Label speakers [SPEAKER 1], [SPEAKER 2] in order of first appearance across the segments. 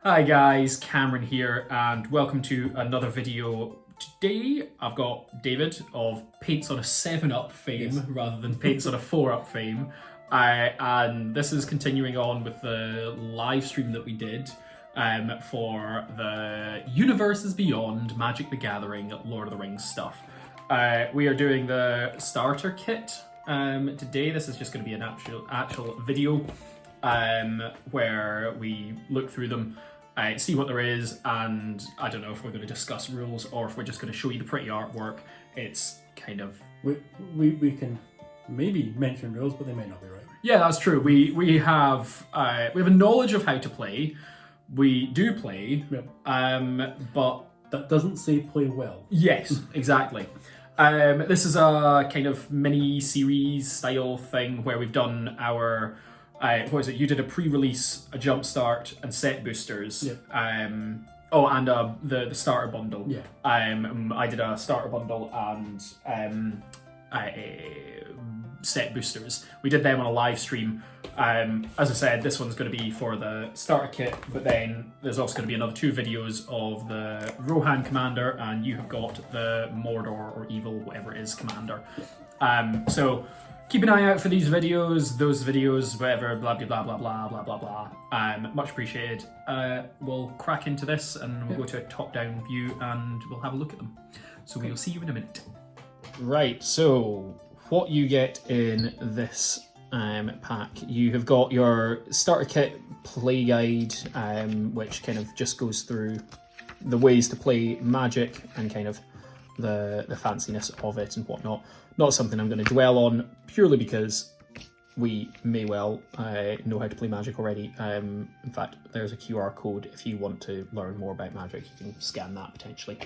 [SPEAKER 1] Hi guys, Cameron here and welcome to another video. Today I've got David of Paints on a 7-Up fame rather than Paints on a 4-Up fame. And this is continuing on with the live stream that we did for the Universes Beyond, Magic the Gathering, Lord of the Rings stuff. We are doing the starter kit today. This is just going to be an actual video where we look through them, see what there is, and I don't know if we're going to discuss rules or if we're just going to show you the pretty artwork. It's kind of...
[SPEAKER 2] We can maybe mention rules, but they may not be right.
[SPEAKER 1] Yeah, that's true. We have a knowledge of how to play. We do play,
[SPEAKER 2] Yep.
[SPEAKER 1] but...
[SPEAKER 2] That doesn't say play well.
[SPEAKER 1] Yes, exactly. This is a kind of mini-series style thing where we've done our... what was it? You did a pre-release, a jumpstart, and set boosters.
[SPEAKER 2] Yep.
[SPEAKER 1] And the starter bundle.
[SPEAKER 2] Yeah.
[SPEAKER 1] I did a starter bundle and set boosters. We did them on a live stream. As I said, this one's going to be for the starter kit, but then there's also going to be another 2 videos of the Rohan commander, and you have got the Mordor or Evil, whatever it is, commander. So keep an eye out for these videos, those videos, whatever, blah, blah, blah, blah, blah, blah, blah, blah. Much appreciated. We'll crack into this and we'll go to a top-down view and we'll have a look at them. So we'll see you in a minute. Right, so what you get in this pack, you have got your starter kit play guide, which kind of just goes through the ways to play Magic and kind of the fanciness of it and whatnot. Not something I'm going to dwell on, purely because we may well know how to play Magic already. In fact, there's a QR code if you want to learn more about Magic. You can scan that potentially.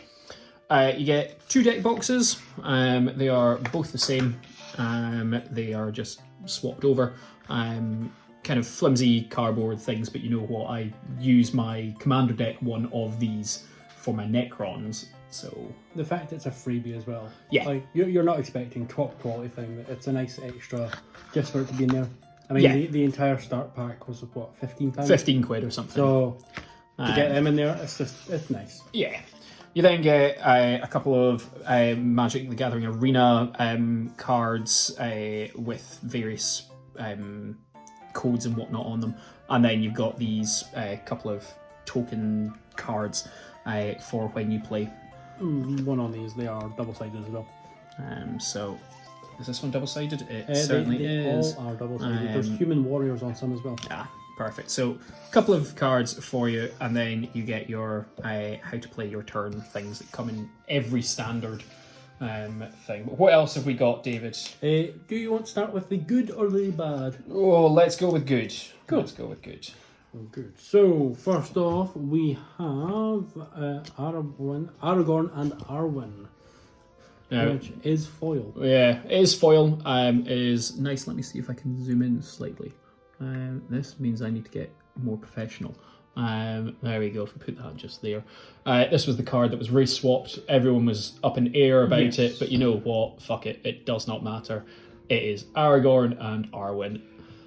[SPEAKER 1] You get 2 deck boxes. They are both the same. They are just swapped over. Kind of flimsy cardboard things, but you know what? I use my Commander deck one of these for my Necrons. So
[SPEAKER 2] the fact it's a freebie as well.
[SPEAKER 1] Yeah.
[SPEAKER 2] Like you're not expecting top quality thing. It's a nice extra just for it to be in there. I mean,
[SPEAKER 1] Yeah.
[SPEAKER 2] the entire start pack was what, £15?
[SPEAKER 1] 15 quid or something.
[SPEAKER 2] So to get them in there, it's nice.
[SPEAKER 1] Yeah. You then get a couple of Magic the Gathering Arena cards with various codes and whatnot on them. And then you've got these couple of token cards for when you play.
[SPEAKER 2] One on these, they are double-sided as well.
[SPEAKER 1] So, is this one double-sided? It certainly
[SPEAKER 2] they
[SPEAKER 1] is.
[SPEAKER 2] all are double-sided. There's human warriors on some as well.
[SPEAKER 1] Ah, perfect. So, a couple of cards for you, and then you get your how to play your turn things that come in every standard thing. But what else have we got, David?
[SPEAKER 2] Do you want to start with the good or the bad?
[SPEAKER 1] Oh, let's go with good.
[SPEAKER 2] Cool.
[SPEAKER 1] Let's go with good.
[SPEAKER 2] Good. So, first off, we have Aragorn and Arwen, which is foil.
[SPEAKER 1] Yeah, it is foil. It is nice. Let me see if I can zoom in slightly. This means I need to get more professional. There we go. If we put that just there. This was the card that was race swapped. Everyone was up in air about it, but you know what? Fuck it. It does not matter. It is Aragorn and Arwen.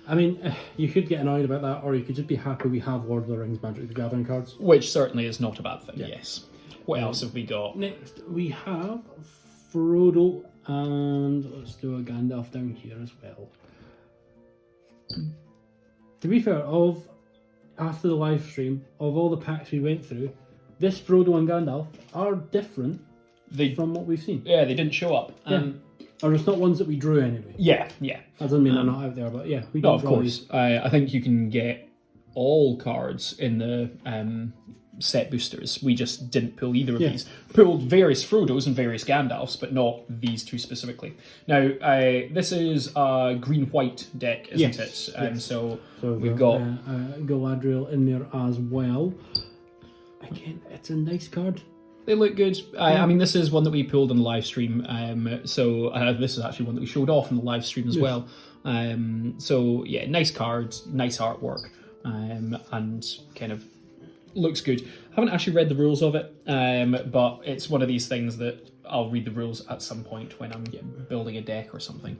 [SPEAKER 2] I mean, you could get annoyed about that, or you could just be happy we have Lord of the Rings Magic the Gathering cards.
[SPEAKER 1] Which certainly is not a bad thing,
[SPEAKER 2] Yeah.
[SPEAKER 1] yes. What else have we got?
[SPEAKER 2] Next, we have Frodo, and let's do a Gandalf down here as well. To be fair, after the live stream, of all the packs we went through, this Frodo and Gandalf are different from what we've seen.
[SPEAKER 1] Yeah, they didn't show up.
[SPEAKER 2] Or it's not ones that we drew anyway.
[SPEAKER 1] Yeah.
[SPEAKER 2] That doesn't mean they're not out there, but yeah, we
[SPEAKER 1] No,
[SPEAKER 2] don't
[SPEAKER 1] of
[SPEAKER 2] draw
[SPEAKER 1] course.
[SPEAKER 2] these.
[SPEAKER 1] I think you can get all cards in the set boosters. We just didn't pull either of these. Pulled various Frodos and various Gandalfs, but not these 2 specifically. Now, this is a green-white deck, isn't it?
[SPEAKER 2] Yes.
[SPEAKER 1] So we've got...
[SPEAKER 2] Galadriel in there as well. Again, it's a nice card.
[SPEAKER 1] They look good. I mean, this is one that we pulled on the live stream. So this is actually one that we showed off in the live stream as well. So yeah, nice cards, nice artwork, and kind of looks good. Haven't actually read the rules of it, but it's one of these things that I'll read the rules at some point when I'm building a deck or something.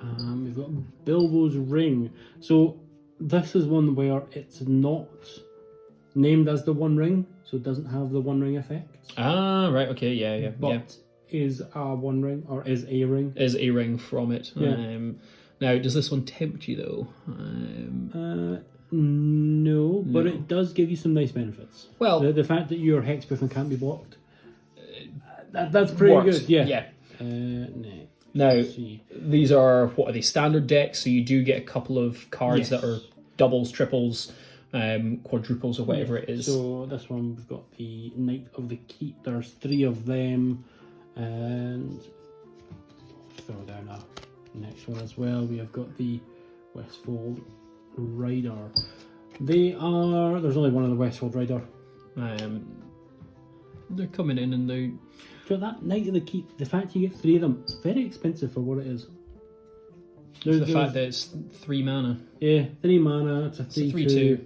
[SPEAKER 2] We've got Bilbo's Ring. So this is one where it's not named as the One Ring, so it doesn't have the One Ring effect.
[SPEAKER 1] Ah, right, okay, yeah.
[SPEAKER 2] But is a One Ring, or is a ring.
[SPEAKER 1] Is a ring from it.
[SPEAKER 2] Yeah.
[SPEAKER 1] Now, does this one tempt you, though?
[SPEAKER 2] No, but it does give you some nice benefits.
[SPEAKER 1] Well,
[SPEAKER 2] the fact that your hexproof and can't be blocked, that's pretty
[SPEAKER 1] works.
[SPEAKER 2] good. Yeah.
[SPEAKER 1] Yeah.
[SPEAKER 2] Next.
[SPEAKER 1] Now, these are, what are they, standard decks, so you do get a couple of cards that are doubles, triples, quadruples, or whatever it is.
[SPEAKER 2] So this one, we've got the Knight of the Keep. There's 3 of them, and throw down a next one as well. We have got the Westfold Rider. There's only one of the Westfold Rider.
[SPEAKER 1] They're coming in and they...
[SPEAKER 2] So that Knight of the Keep, the fact you get 3 of them, it's very expensive for what it is.
[SPEAKER 1] The fact that it's 3 mana.
[SPEAKER 2] Yeah, 3 mana, it's a 3/2.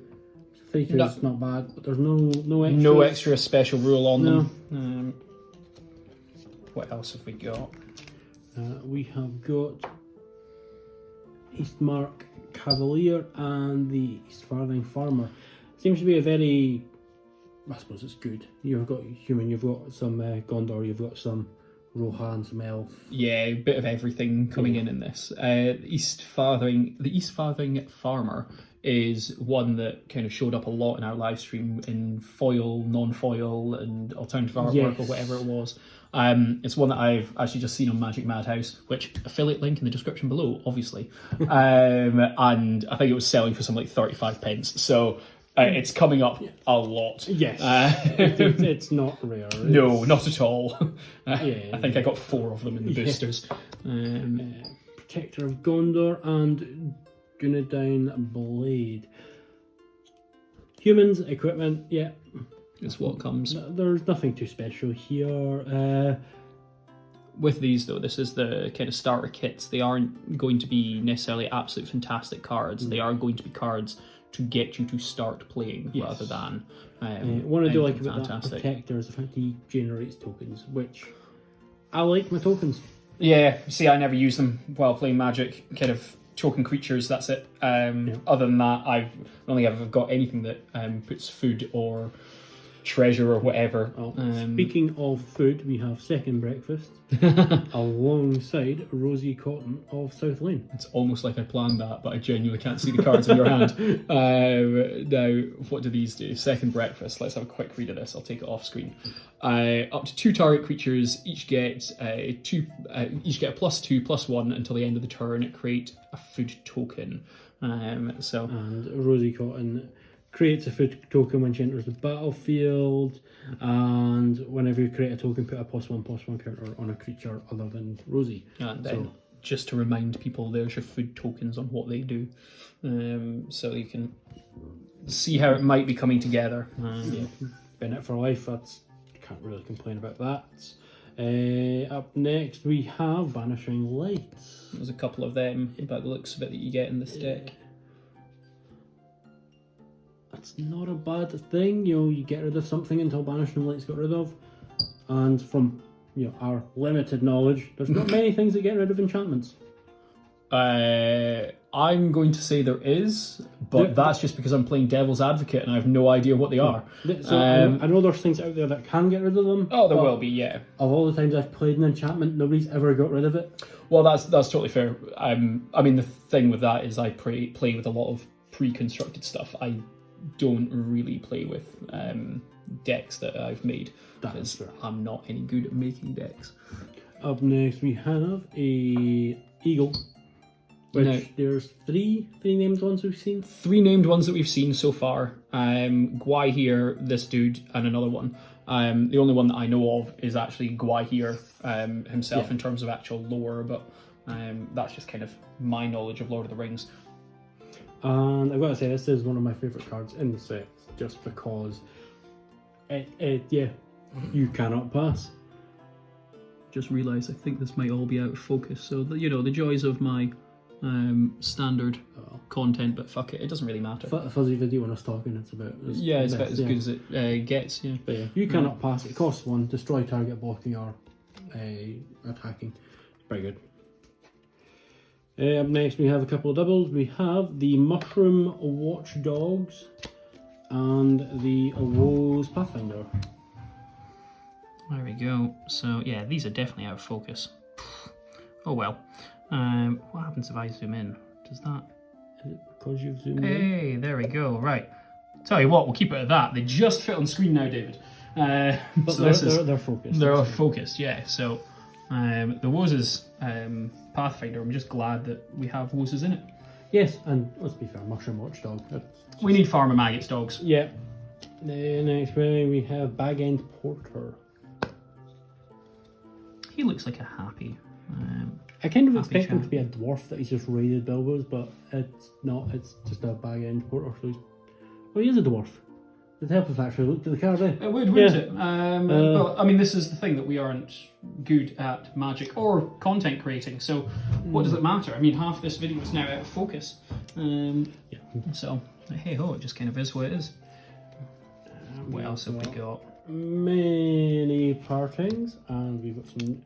[SPEAKER 2] 3/2 is not bad, but there's no extra.
[SPEAKER 1] No extra special rule on them. What else have we got?
[SPEAKER 2] We have got Eastmark Cavalier and the Eastfarthing Farmer. Seems to be a very... I suppose it's good. You've got human, you've got some Gondor, you've got some Rohan, some Elf.
[SPEAKER 1] Yeah, a bit of everything coming in this. The East Farthing Farmer is one that kind of showed up a lot in our live stream in foil, non-foil, and alternative artwork or whatever it was. It's one that I've actually just seen on Magic Madhouse, which affiliate link in the description below, obviously. And I think it was selling for something like 35 pence. So it's coming up a lot.
[SPEAKER 2] Yes. It's not rare.
[SPEAKER 1] No, not at all. I think I got 4 of them in the boosters.
[SPEAKER 2] Protector of Gondor and Dunedain Blade. Humans, equipment,
[SPEAKER 1] It's what comes.
[SPEAKER 2] There's nothing too special here.
[SPEAKER 1] With these, though, this is the kind of starter kits. They aren't going to be necessarily absolute fantastic cards. They are going to be cards to get you to start playing rather than
[SPEAKER 2] what I do like about
[SPEAKER 1] fantastic.
[SPEAKER 2] that Protector is the fact he generates tokens, which I like my tokens.
[SPEAKER 1] Yeah, see, I never use them while playing Magic. Kind of token creatures, that's it. Other than that, I've only ever got anything that puts food or treasure or whatever.
[SPEAKER 2] Speaking of food, we have Second Breakfast alongside Rosie Cotton of South Lane.
[SPEAKER 1] It's almost like I planned that, but I genuinely can't see the cards in your hand. Now, what do these do? Second Breakfast. Let's have a quick read of this. I'll take it off screen. Up to 2 target creatures, each get a +2/+1 until the end of the turn. Create a food token. And
[SPEAKER 2] Rosie Cotton creates a food token when she enters the battlefield, and whenever you create a token, put a +1/+1 counter on a creature other than Rosie.
[SPEAKER 1] And then, just to remind people, there's your food tokens on what they do, so you can see how it might be coming together.
[SPEAKER 2] Been it for life. Can't really complain about that. Up next, we have Vanishing Lights.
[SPEAKER 1] There's a couple of them, by the looks of it, that you get in this deck.
[SPEAKER 2] That's not a bad thing. You get rid of something until Banishing Lights got rid of. And from our limited knowledge, there's not many things that get rid of enchantments.
[SPEAKER 1] I'm going to say there is, but that's just because I'm playing Devil's Advocate and I have no idea what they are.
[SPEAKER 2] So I know there's things out there that can get rid of them.
[SPEAKER 1] Oh, there will be, yeah.
[SPEAKER 2] Of all the times I've played an enchantment, nobody's ever got rid of it.
[SPEAKER 1] Well, that's totally fair. I mean, the thing with that is I play with a lot of pre-constructed stuff. I don't really play with decks that I've made because I'm not any good at making decks.
[SPEAKER 2] Up next, we have a Eagle. Which there's three named ones we've seen.
[SPEAKER 1] 3 named ones that we've seen so far. Gwaihir, this dude, and another one. The only one that I know of is actually Gwaihir himself in terms of actual lore, but that's just kind of my knowledge of Lord of the Rings.
[SPEAKER 2] And I've got to say, this is one of my favourite cards in the set, just because you cannot pass.
[SPEAKER 1] Just realised I think this might all be out of focus, so the joys of my standard content, but fuck it, it doesn't really matter.
[SPEAKER 2] Fuzzy video when I was talking, it's about
[SPEAKER 1] it's about as good as it gets.
[SPEAKER 2] But you cannot pass it. It costs 1, destroy target blocking or attacking. Very good. Up next we have a couple of doubles. We have the Mushroom Watchdogs and the Woes Pathfinder.
[SPEAKER 1] There we go. So yeah, these are definitely out of focus. Oh well. What happens if I zoom in? Does that?
[SPEAKER 2] Is it because you've zoomed in?
[SPEAKER 1] Hey, there we go. Right. Tell you what, we'll keep it at that. They just fit on screen now, David.
[SPEAKER 2] But
[SPEAKER 1] so
[SPEAKER 2] they're focused.
[SPEAKER 1] They're focused, yeah. So the Woses Pathfinder, I'm just glad that we have Woses in it.
[SPEAKER 2] Yes, and let's be fair, Mushroom Watchdog.
[SPEAKER 1] We need Farmer Maggots dogs.
[SPEAKER 2] Yeah. The next way we have Bag End Porter.
[SPEAKER 1] He looks like a happy.
[SPEAKER 2] I kind of
[SPEAKER 1] Happy
[SPEAKER 2] expect him
[SPEAKER 1] chap.
[SPEAKER 2] to be a dwarf that he's just raided Bilbo's, but it's not. It's just a Bag End Porter. So he is a dwarf. It'd help if I actually looked at the card, eh?
[SPEAKER 1] It would, wouldn't it? But I mean, this is the thing that we aren't good at magic or content creating. So, what does it matter? I mean, half this video is now out of focus.
[SPEAKER 2] Yeah.
[SPEAKER 1] So, hey ho, it just kind of is what it is. What else have we got?
[SPEAKER 2] Many partings, and we've got some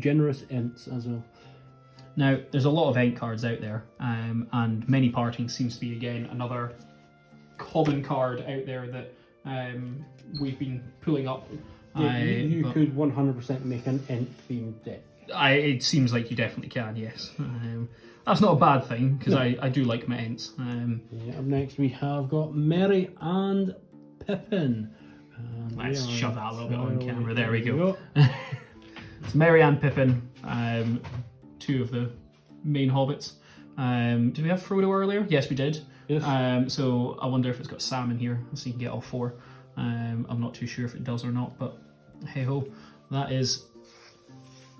[SPEAKER 2] generous Ents as well.
[SPEAKER 1] Now, there's a lot of Ent cards out there, and many parting seems to be again another common card out there that we've been pulling up.
[SPEAKER 2] Yeah, you could 100% make an Ent themed deck.
[SPEAKER 1] It seems like you definitely can, yes. That's not a bad thing because I do like my Ents.
[SPEAKER 2] Up next we have got Merry and Pippin.
[SPEAKER 1] Let's shove that a little bit on camera. There we go. It's Merry and Pippin, two of the main hobbits. Did we have Frodo earlier? Yes, we did.
[SPEAKER 2] Yes.
[SPEAKER 1] So I wonder if it's got Sam in here, so you can get all four. I'm not too sure if it does or not, but hey ho, that is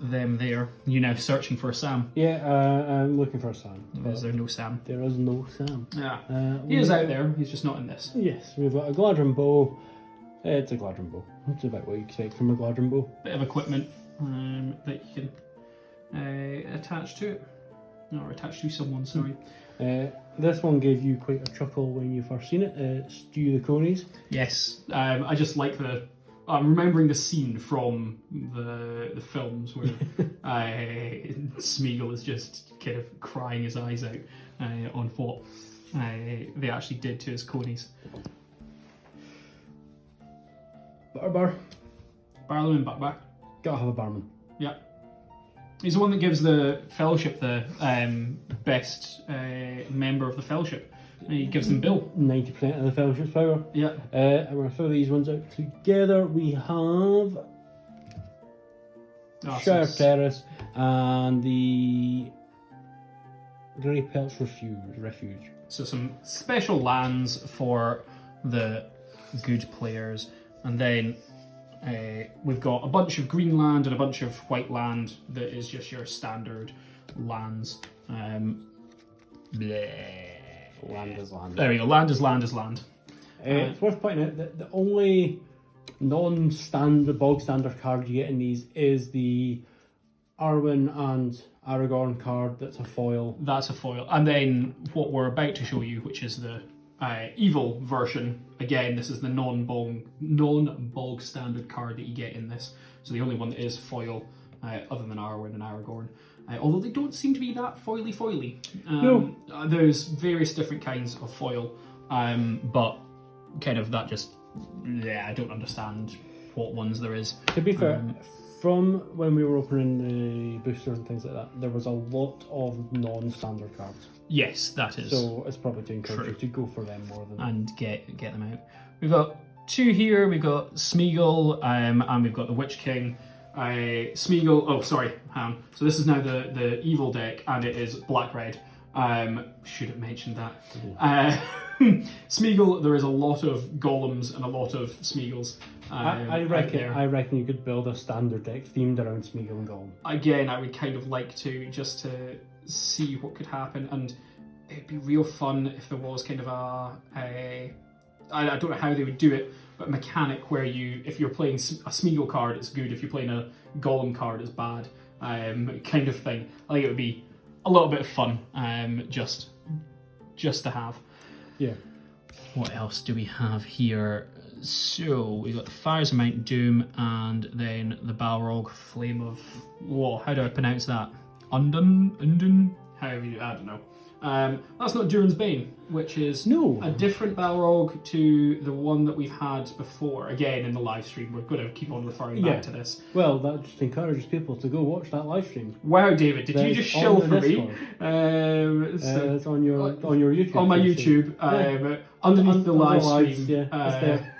[SPEAKER 1] them there. You now searching for a Sam.
[SPEAKER 2] Yeah, I'm looking for a Sam.
[SPEAKER 1] Is there no Sam?
[SPEAKER 2] There is no Sam.
[SPEAKER 1] Yeah. He is out there, he's just not in this.
[SPEAKER 2] Yes, we've got a Gladron bow. It's a Gladron bow. It's about what you expect from a Gladron bow.
[SPEAKER 1] Bit of equipment that you can attach to it. Or attach to someone, sorry.
[SPEAKER 2] This one gave you quite a chuckle when you first seen it. Stew the Conies.
[SPEAKER 1] Yes, I just like I'm remembering the scene from the films where Smeagol is just kind of crying his eyes out on what they actually did to his conies.
[SPEAKER 2] Butterbar.
[SPEAKER 1] Barlow and Buckback.
[SPEAKER 2] Gotta have a barman.
[SPEAKER 1] Yeah. He's the one that gives the Fellowship the best member of the Fellowship. He gives them Bill.
[SPEAKER 2] 90% of the Fellowship's power.
[SPEAKER 1] Yeah.
[SPEAKER 2] And we're going to throw these ones out together. We have Shire Terrace and the Grey Pelt's Refuge.
[SPEAKER 1] So some special lands for the good players. And then we've got a bunch of green land and a bunch of white land that is just your standard lands.
[SPEAKER 2] Land is land.
[SPEAKER 1] There we go, land is land is land.
[SPEAKER 2] It's worth pointing out that the only non-standard, bog standard card you get in these is the Arwen and Aragorn card that's a foil.
[SPEAKER 1] That's a foil. And then what we're about to show you, which is the evil version. Again, this is the non-bog standard card that you get in this. So the only one that is foil, other than Arwen and Aragorn. Although they don't seem to be that foily.
[SPEAKER 2] No.
[SPEAKER 1] There's various different kinds of foil, but kind of that just, I don't understand what ones there is.
[SPEAKER 2] To be fair, from when we were opening the boosters and things like that, there was a lot of non-standard cards.
[SPEAKER 1] Yes, that is.
[SPEAKER 2] So it's probably to encourage
[SPEAKER 1] True.
[SPEAKER 2] you to go for them more than...
[SPEAKER 1] And get them out. We've got two here. We've got Smeagol, and we've got the Witch King. Smeagol. Oh, sorry. So this is now the evil deck, and it is black-red. Should have mentioned that. Smeagol. There is a lot of golems and a lot of Smeagols.
[SPEAKER 2] I reckon you could build a standard deck themed around Smeagol and Gollum.
[SPEAKER 1] Again, I would kind of like to just to see what could happen, and it'd be real fun if there was kind of I don't know how they would do it, but a mechanic where if you're playing a Smeagol card, it's good. If you're playing a Gollum card, it's bad. Kind of thing. I think it would be a little bit of fun, just to have.
[SPEAKER 2] Yeah.
[SPEAKER 1] What else do we have here? So we've got the Fires of Mount Doom, and then the Balrog Flame of... Whoa, how do I pronounce that? Undun? however you, I don't know. That's not Durin's Bane, which is
[SPEAKER 2] No.
[SPEAKER 1] a different Balrog to the one that we've had before. Again, in the live stream, we're going to keep on referring back to this.
[SPEAKER 2] Well, that just encourages people to go watch that live stream.
[SPEAKER 1] Wow, David, did you just shill for me?
[SPEAKER 2] It's on your YouTube.
[SPEAKER 1] On my YouTube, underneath the live stream.
[SPEAKER 2] It's there.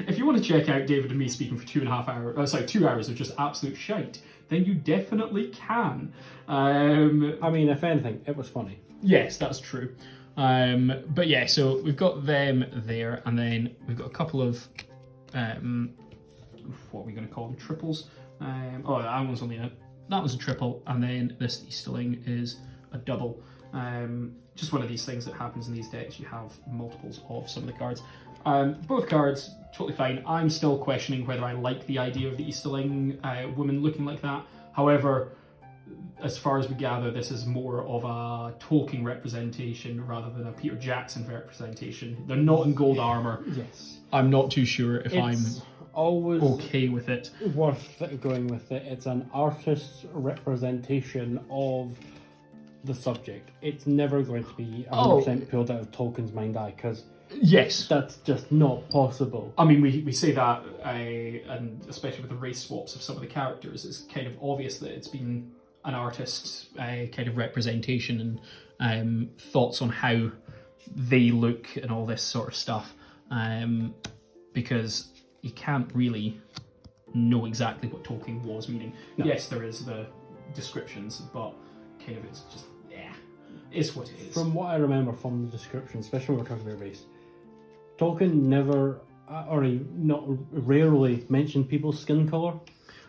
[SPEAKER 1] If you want to check out David and me speaking for 2.5 hours, 2 hours of just absolute shite, then you definitely can.
[SPEAKER 2] I mean, if anything, it was funny.
[SPEAKER 1] Yes, that's true. But yeah, so we've got them there, and then we've got a couple of what are we going to call them? Triples. That one's only that was a triple, and then this Easterling is a double. Just one of these things that happens in these decks. You have multiples of some of the cards. Both cards, totally fine. I'm still questioning whether I like the idea of the Easterling woman looking like that. However, as far as we gather, this is more of a Tolkien representation rather than a Peter Jackson representation. They're not in gold armor.
[SPEAKER 2] Yes.
[SPEAKER 1] I'm not too sure if I'm
[SPEAKER 2] always
[SPEAKER 1] okay with it.
[SPEAKER 2] Worth going with it. It's an artist's representation of the subject. It's never going to be 100% pulled out of Tolkien's mind eye, because
[SPEAKER 1] yes,
[SPEAKER 2] that's just not possible.
[SPEAKER 1] I mean, we say that, and especially with the race swaps of some of the characters, it's kind of obvious that it's been an artist's kind of representation and thoughts on how they look and all this sort of stuff, because you can't really know exactly what Tolkien was meaning. No. Yes, there is the descriptions, but kind of it's just, it's what it is.
[SPEAKER 2] From what I remember from the description, especially when we're talking about race, Tolkien never, or he not rarely mentioned people's skin colour.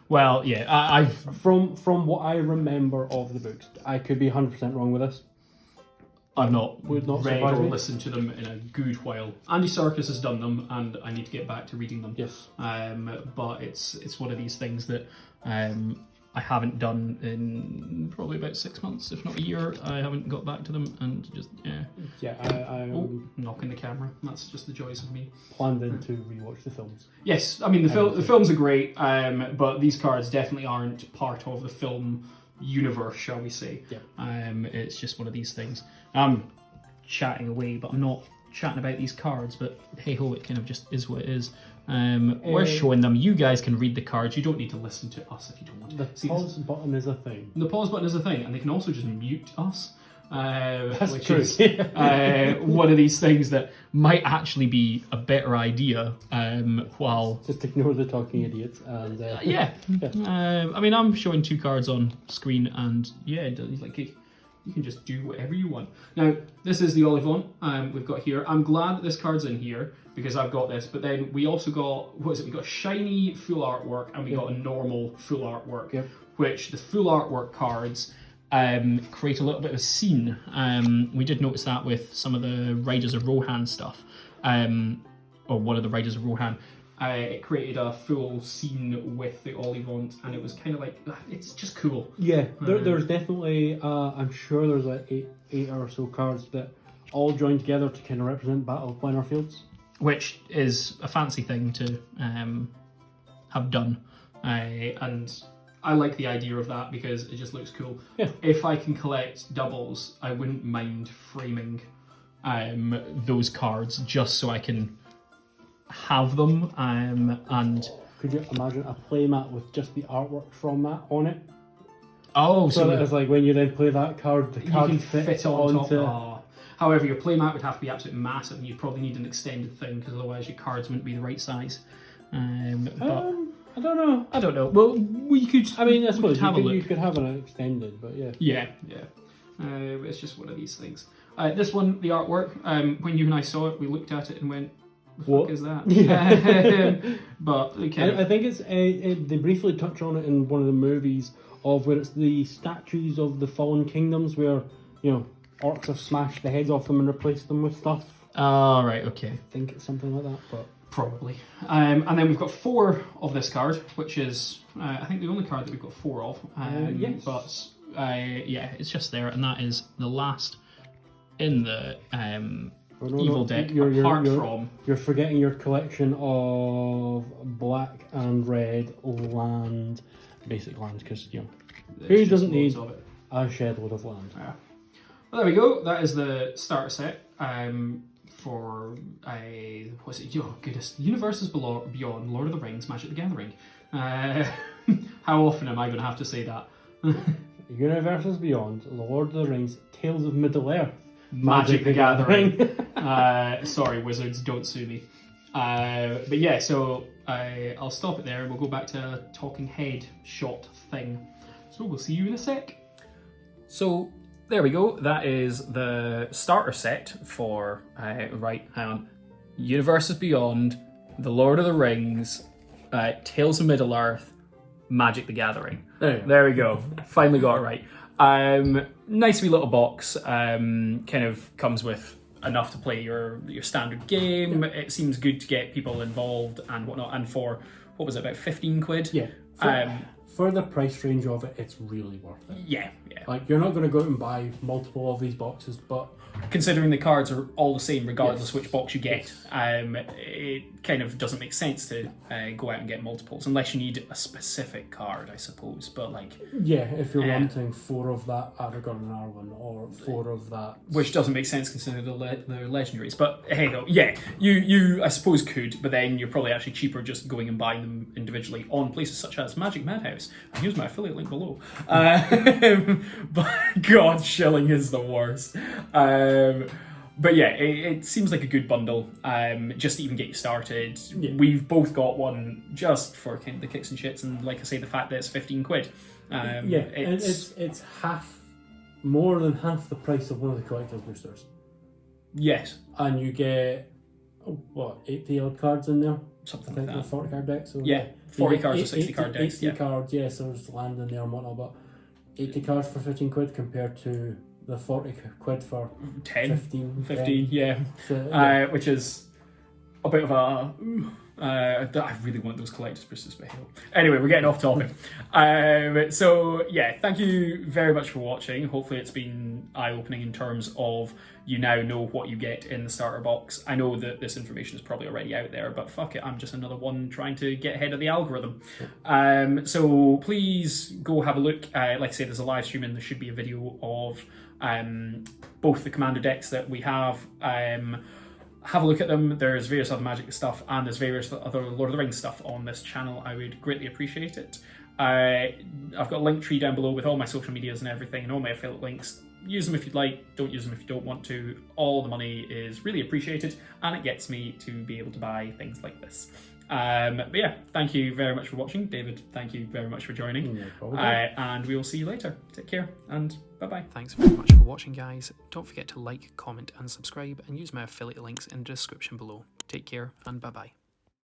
[SPEAKER 1] Well, yeah, I've...
[SPEAKER 2] From what I remember of the books, I could be 100% wrong with this.
[SPEAKER 1] I've not read or
[SPEAKER 2] me.
[SPEAKER 1] listened to them in a good while. Andy Serkis has done them, and I need to get back to reading them.
[SPEAKER 2] Yes.
[SPEAKER 1] But it's one of these things that I haven't done in probably about 6 months, if not a year. I haven't got back to them, and just
[SPEAKER 2] I
[SPEAKER 1] knocking the camera. That's just the joys of me.
[SPEAKER 2] Planned in to rewatch the films.
[SPEAKER 1] Yes, I mean the films are great, but these cards definitely aren't part of the film universe, shall we say?
[SPEAKER 2] Yeah.
[SPEAKER 1] It's just one of these things. I'm chatting away, but I'm not chatting about these cards. But hey ho, it kind of just is what it is. We're showing them. You guys can read the cards. You don't need to listen to us if you don't want to.
[SPEAKER 2] The pause button is a thing.
[SPEAKER 1] The pause button is a thing, and they can also just mute us.
[SPEAKER 2] That's
[SPEAKER 1] which
[SPEAKER 2] true.
[SPEAKER 1] Is one of these things that might actually be a better idea. While
[SPEAKER 2] just ignore the talking idiots. And
[SPEAKER 1] I mean, I'm showing 2 cards on screen, and like you can just do whatever you want. Now, this is the Olivon we've got here. I'm glad that this card's in here because I've got this, but then we also got, what is it? We got a shiny full artwork and we got a normal full artwork, which the full artwork cards create a little bit of a scene. We did notice that with some of the Riders of Rohan stuff, or one of the Riders of Rohan. It created a full scene with the Olivant, and it was kind of like, it's just cool.
[SPEAKER 2] Yeah, there's definitely, I'm sure there's like eight or so cards that all join together to kind of represent Battle of Plannar Fields.
[SPEAKER 1] Which is a fancy thing to have done. And I like the idea of that because it just looks cool.
[SPEAKER 2] Yeah.
[SPEAKER 1] If I can collect doubles, I wouldn't mind framing those cards just so I can have them. And
[SPEAKER 2] could you imagine a playmat with just the artwork from that on it?
[SPEAKER 1] Oh,
[SPEAKER 2] so that it's like when you then play that card, the card
[SPEAKER 1] you can
[SPEAKER 2] fits
[SPEAKER 1] fit it onto.
[SPEAKER 2] onto.
[SPEAKER 1] However, your playmat would have to be absolutely massive, and you'd probably need an extended thing because otherwise your cards wouldn't be the right size. But
[SPEAKER 2] I don't know.
[SPEAKER 1] Well, we could.
[SPEAKER 2] I mean, I suppose
[SPEAKER 1] have a look.
[SPEAKER 2] You could have an extended, but yeah.
[SPEAKER 1] Yeah. It's just one of these things. This one, the artwork. When you and I saw it, we looked at it and went, "What is that?"
[SPEAKER 2] Yeah.
[SPEAKER 1] But okay.
[SPEAKER 2] I think it's they briefly touch on it in one of the movies of where it's the statues of the fallen kingdoms where orcs have smashed the heads off them and replaced them with stuff.
[SPEAKER 1] Oh, right, okay.
[SPEAKER 2] I think it's something like that, but
[SPEAKER 1] probably. And then we've got 4 of this card, which is I think the only card that we've got 4 of.
[SPEAKER 2] Yes.
[SPEAKER 1] But it's just there, and that is the last in the evil deck.
[SPEAKER 2] You're forgetting your collection of black and red basic lands, because who doesn't need a shed load of land.
[SPEAKER 1] Yeah. Well, there we go. That is the starter set for what's it? Oh goodness, Universes Beyond, Lord of the Rings, Magic the Gathering. How often am I going to have to say that?
[SPEAKER 2] Universes Beyond, Lord of the Rings, Tales of Middle-earth,
[SPEAKER 1] Magic the Gathering. Sorry, Wizards, don't sue me. But yeah, so I'll stop it there and we'll go back to a talking head shot thing. So we'll see you in a sec. So there we go. That is the starter set for, right, hang on. Universes Beyond, The Lord of the Rings, Tales of Middle-earth, Magic the Gathering. There we go. Finally got it right. Nice wee little box. Kind of comes with enough to play your standard game. It seems good to get people involved and whatnot. And for, what was it, about 15 quid?
[SPEAKER 2] Yeah. For the price range of it, it's really worth it.
[SPEAKER 1] Yeah.
[SPEAKER 2] Like, you're not going to go out and buy multiple of these boxes, but
[SPEAKER 1] considering the cards are all the same regardless which box you get, it kind of doesn't make sense to go out and get multiples unless you need a specific card, I suppose. But like,
[SPEAKER 2] yeah, if you're wanting 4 of that Aragorn and Arwen or 4 of that,
[SPEAKER 1] which doesn't make sense considering the legendaries. But hey ho, yeah, you I suppose could, but then you're probably actually cheaper just going and buying them individually on places such as Magic Madhouse. And here's my affiliate link below. But God, shilling is the worst. But yeah, it seems like a good bundle, just to even get you started. Yeah. We've both got one just for kind of the kicks and shits, and like I say, the fact that it's 15 quid.
[SPEAKER 2] It's more than half the price of one of the collector's boosters.
[SPEAKER 1] Yes.
[SPEAKER 2] And you get, 80 odd cards in there?
[SPEAKER 1] Something like that.
[SPEAKER 2] 40 card decks. So
[SPEAKER 1] yeah, 40 cards or 60 card decks.
[SPEAKER 2] 80 cards, yes, there's land in there and whatnot, but 80 cards for 15 quid compared to the 40 quid for 15,
[SPEAKER 1] yeah. So, which is a bit of a... I really want those collector's boosters, but hell. Anyway, we're getting off topic. So yeah, thank you very much for watching. Hopefully it's been eye-opening in terms of you now know what you get in the starter box. I know that this information is probably already out there, but fuck it, I'm just another one trying to get ahead of the algorithm. So please go have a look. Like I say, there's a live stream and there should be a video of both the commander decks that we have. Have a look at them. There's various other Magic stuff and there's various other Lord of the Rings stuff on this channel. I would greatly appreciate it. I've got a link tree down below with all my social medias and everything and all my affiliate links. Use them if you'd like, don't use them if you don't want to. All the money is really appreciated and it gets me to be able to buy things like this. But yeah, thank you very much for watching. David, thank you very much for joining. And we will see you later. Take care and bye-bye. Thanks very much for watching, guys. Don't forget to like, comment and subscribe and use my affiliate links in the description below. Take care and bye-bye.